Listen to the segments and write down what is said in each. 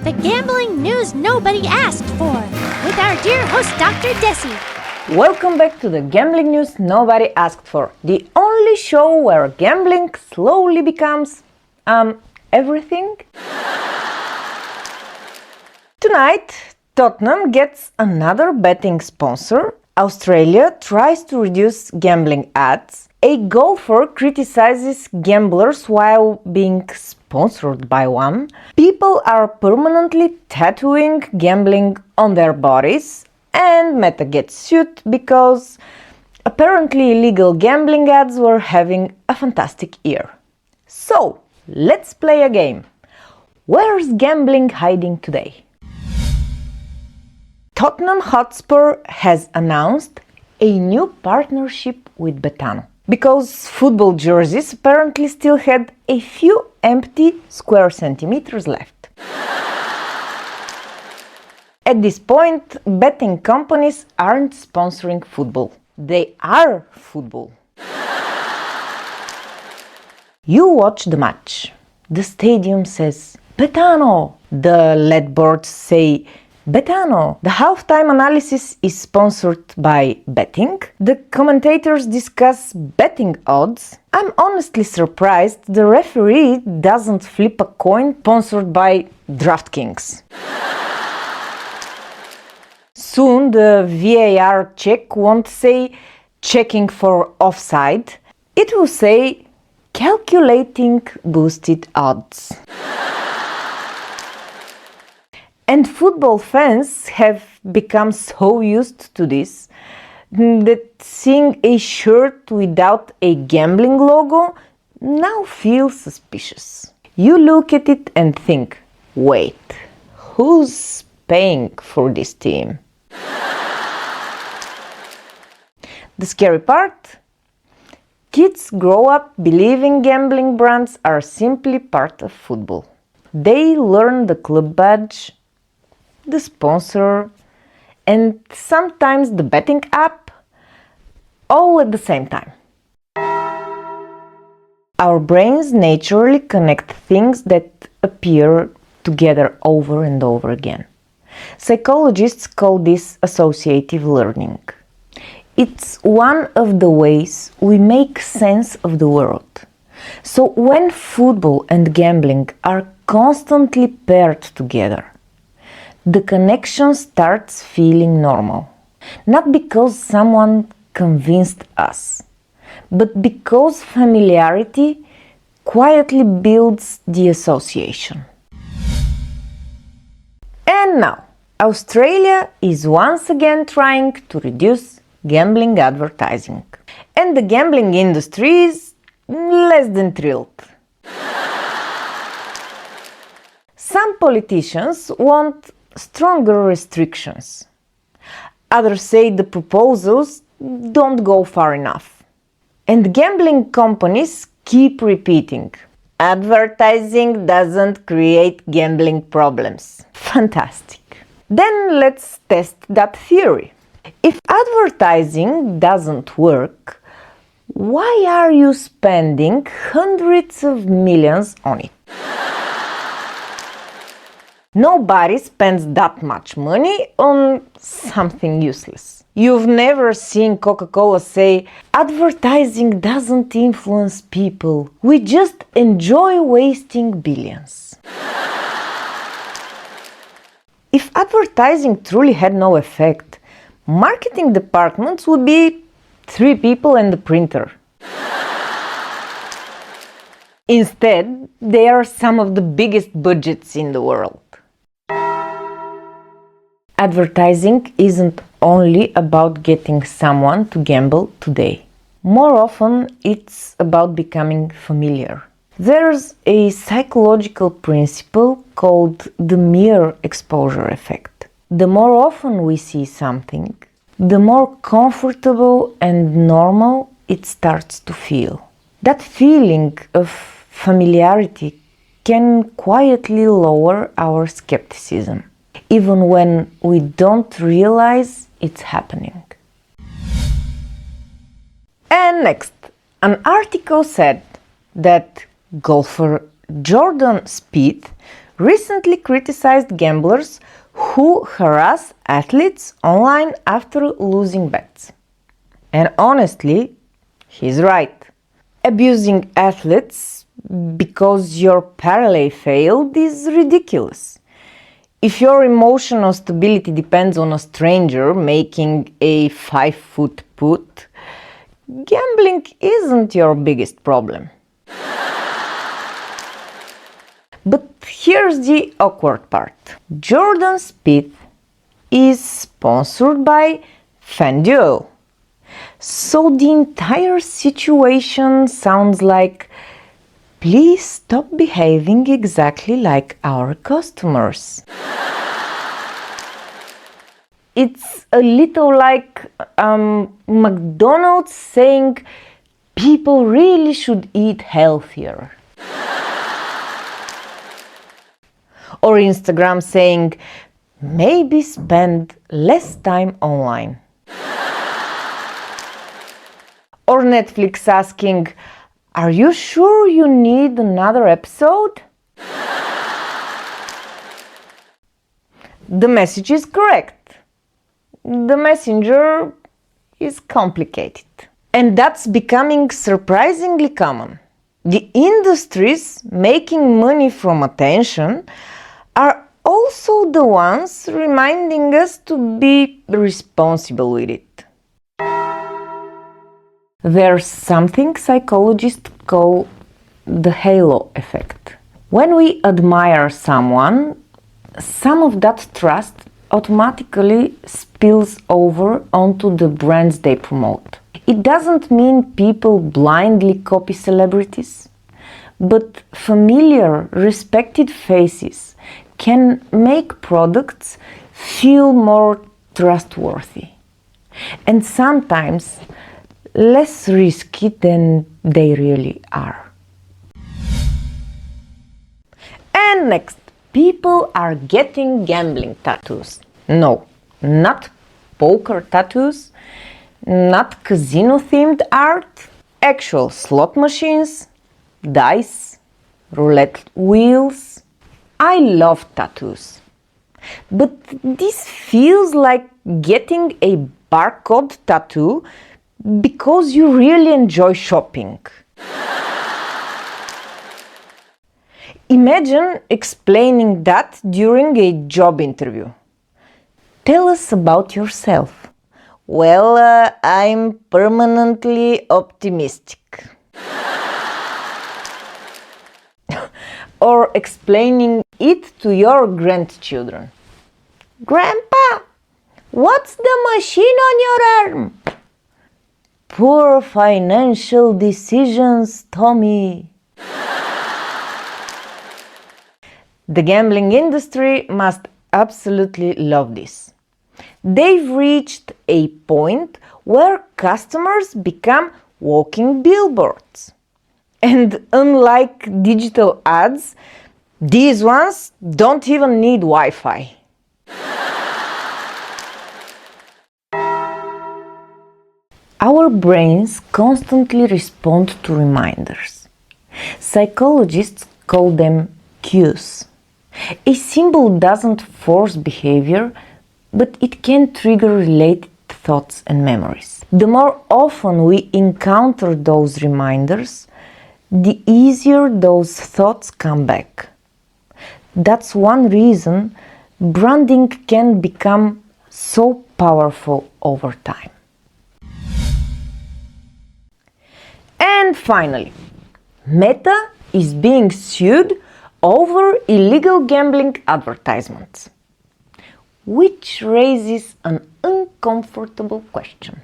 the gambling news nobody asked for, with our dear host Dr. Desi. Welcome back to the gambling news nobody asked for, the only show where gambling slowly becomes, everything. Tonight, Tottenham gets another betting sponsor. Australia tries to reduce gambling ads. A golfer criticizes gamblers while being sponsored by one. People are permanently tattooing gambling on their bodies. And Meta gets sued because apparently illegal gambling ads were having a fantastic year. So, let's play a game. Where's gambling hiding today? Tottenham Hotspur has announced a new partnership with Betano, because football jerseys apparently still had a few empty square centimeters left. At this point, betting companies aren't sponsoring football. They are football. You watch the match. The stadium says, Betano! The LED boards say, Betano. The halftime analysis is sponsored by betting. The commentators discuss betting odds. I'm honestly surprised the referee doesn't flip a coin sponsored by DraftKings. Soon the VAR check won't say checking for offside. It will say calculating boosted odds. And football fans have become so used to this that seeing a shirt without a gambling logo now feels suspicious. You look at it and think, wait, who's paying for this team? The scary part? Kids grow up believing gambling brands are simply part of football. They learn the club badge, the sponsor, and sometimes the betting app, all at the same time. Our brains naturally connect things that appear together over and over again. Psychologists call this associative learning. It's one of the ways we make sense of the world. So when football and gambling are constantly paired together, the connection starts feeling normal. Not because someone convinced us, but because familiarity quietly builds the association. And now, Australia is once again trying to reduce gambling advertising. And the gambling industry is less than thrilled. Some politicians want stronger restrictions. Others say the proposals don't go far enough. And gambling companies keep repeating, advertising doesn't create gambling problems. Fantastic. Then let's test that theory. If advertising doesn't work, why are you spending hundreds of millions on it? Nobody spends that much money on something useless. You've never seen Coca-Cola say, advertising doesn't influence people. We just enjoy wasting billions. If advertising truly had no effect, marketing departments would be 3 people and a printer. Instead, they are some of the biggest budgets in the world. Advertising isn't only about getting someone to gamble today. More often, it's about becoming familiar. There's a psychological principle called the mere exposure effect. The more often we see something, the more comfortable and normal it starts to feel. That feeling of familiarity can quietly lower our skepticism, even when we don't realize it's happening. And next, an article said that golfer Jordan Spieth recently criticized gamblers who harass athletes online after losing bets. And honestly, he's right. Abusing athletes because your parlay failed is ridiculous. If your emotional stability depends on a stranger making a 5-foot put, gambling isn't your biggest problem. But here's the awkward part. Jordan Spieth is sponsored by FanDuel. So the entire situation sounds like, please stop behaving exactly like our customers. It's a little like McDonald's saying people really should eat healthier. Or Instagram saying maybe spend less time online. Or Netflix asking, are you sure you need another episode? The message is correct. The messenger is complicated. And that's becoming surprisingly common. The industries making money from attention are also the ones reminding us to be responsible with it. There's something psychologists call the halo effect. When we admire someone, some of that trust automatically spills over onto the brands they promote. It doesn't mean people blindly copy celebrities, but familiar, respected faces can make products feel more trustworthy. And sometimes less risky than they really are. And next, people are getting gambling tattoos. No, not poker tattoos, not casino-themed art, actual slot machines, dice, roulette wheels. I love tattoos. But this feels like getting a barcode tattoo because you really enjoy shopping. Imagine explaining that during a job interview. Tell us about yourself. Well, I'm permanently optimistic. Or explaining it to your grandchildren. Grandpa, what's the machine on your arm? Poor financial decisions, Tommy. The gambling industry must absolutely love this. They've reached a point where customers become walking billboards. And unlike digital ads, these ones don't even need Wi-Fi. Our brains constantly respond to reminders. Psychologists call them cues. A symbol doesn't force behavior, but it can trigger related thoughts and memories. The more often we encounter those reminders, the easier those thoughts come back. That's one reason branding can become so powerful over time. And finally, Meta is being sued over illegal gambling advertisements, which raises an uncomfortable question.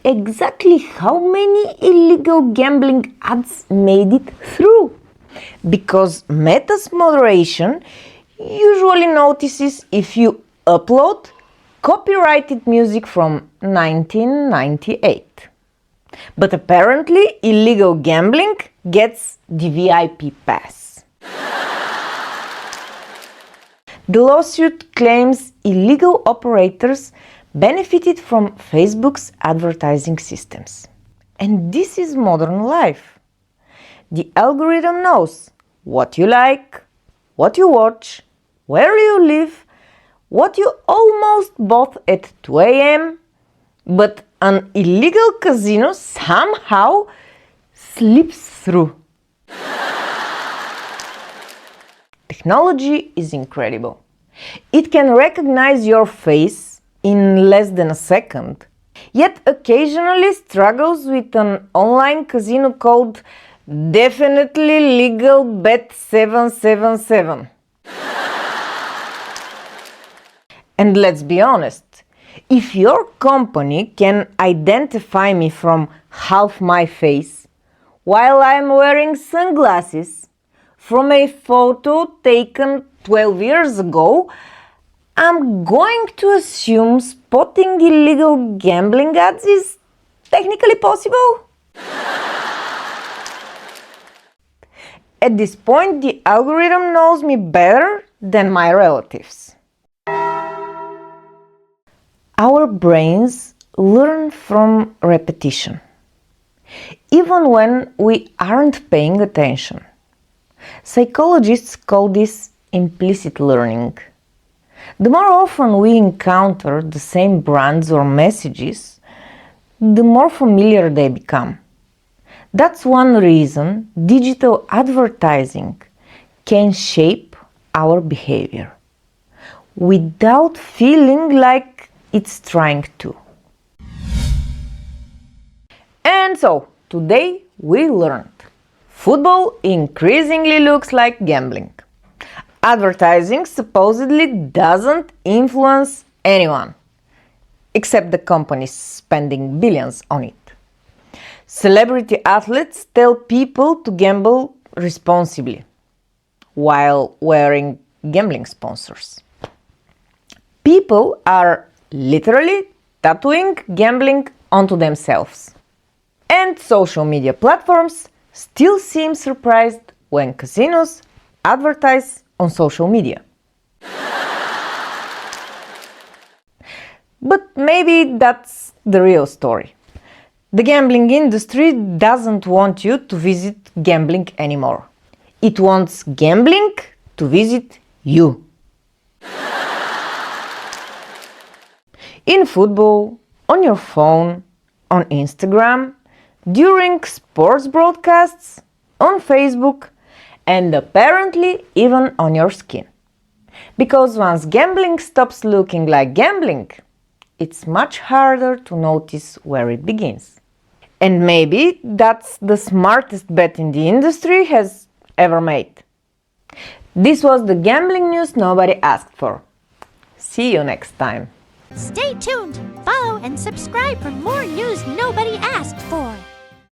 Exactly how many illegal gambling ads made it through? Because Meta's moderation usually notices if you upload copyrighted music from 1998. But apparently, illegal gambling gets the VIP pass. The lawsuit claims illegal operators benefited from Facebook's advertising systems. And this is modern life. The algorithm knows what you like, what you watch, where you live, what you almost bought at 2 a.m., but an illegal casino somehow slips through. Technology is incredible. It can recognize your face in less than a second, yet occasionally struggles with an online casino called Definitely Legal Bet 777. And let's be honest, if your company can identify me from half my face while I'm wearing sunglasses from a photo taken 12 years ago, I'm going to assume spotting illegal gambling ads is technically possible. At this point, the algorithm knows me better than my relatives. Our brains learn from repetition, even when we aren't paying attention. Psychologists call this implicit learning. The more often we encounter the same brands or messages, the more familiar they become. That's one reason digital advertising can shape our behavior without feeling like it's trying to. And so, today we learned football increasingly looks like gambling. Advertising supposedly doesn't influence anyone, except the companies spending billions on it. Celebrity athletes tell people to gamble responsibly, while wearing gambling sponsors. People are literally tattooing gambling onto themselves. And social media platforms still seem surprised when casinos advertise on social media. But maybe that's the real story. The gambling industry doesn't want you to visit gambling anymore. It wants gambling to visit you. In football, on your phone, on Instagram, during sports broadcasts, on Facebook, and apparently even on your skin. Because once gambling stops looking like gambling, it's much harder to notice where it begins. And maybe that's the smartest bet in the industry has ever made. This was the gambling news nobody asked for. See you next time. Stay tuned, follow, and subscribe for more news nobody asked for.